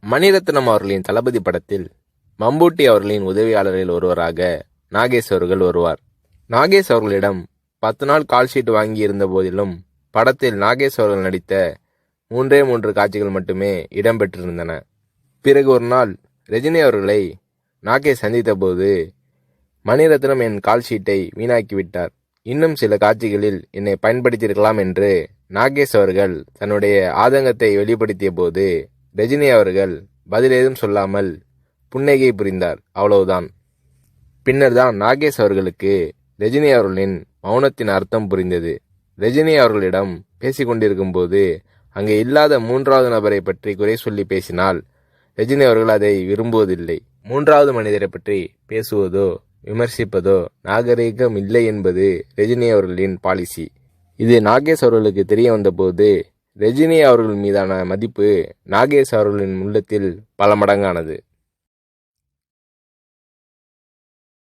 மணிரத்னம் அவர்களின் தளபதி படத்தில் மம்பூட்டி அவர்களின் உதவியாளரில் ஒருவராக நாகேஷ் அவர்கள் வருவார். நாகேஷ் அவர்களிடம் 10 நாள் கால்ஷீட் வாங்கி இருந்த போதிலும் படத்தில் நாகேஷ் அவர்கள் நடித்த 3 காட்சிகள் மட்டுமே இடம்பெற்றிருந்தன. பிறகு ஒரு நாள் ரஜினி அவர்களை நாகேஷ் சந்தித்த போது, மணிரத்னம் என் கால்ஷீட்டை வீணாக்கிவிட்டார், இன்னும் சில காட்சிகளில் என்னை பயன்படுத்தியிருக்கலாம் என்று நாகேஷ் அவர்கள் தன்னுடைய ஆதங்கத்தை வெளிப்படுத்திய போது, ரஜினி அவர்கள் பதில் ஏதும் சொல்லாமல் புன்னகை புரிந்தார். அவ்வளவுதான். பின்னர் தான் நாகேஷ் அவர்களுக்கு ரஜினி அவர்களின் மௌனத்தின் அர்த்தம் புரிந்தது. ரஜினி அவர்களிடம் பேசிக்கொண்டிருக்கும் போது அங்கே இல்லாத 3வது நபரை பற்றி குறை சொல்லி பேசினால் ரஜினி அவர்கள் அதை விரும்புவதில்லை. 3வது மனிதரை பற்றி பேசுவதோ விமர்சிப்பதோ நாகரீகம் இல்லை என்பது ரஜினி அவர்களின் பாலிசி. இது நாகேஷ் அவர்களுக்கு தெரிய வந்தபோது ரஜினி அவர்கள் மீதான மதிப்பு நாகேஷ் அவர்களின் உள்ளத்தில் பல மடங்கானது.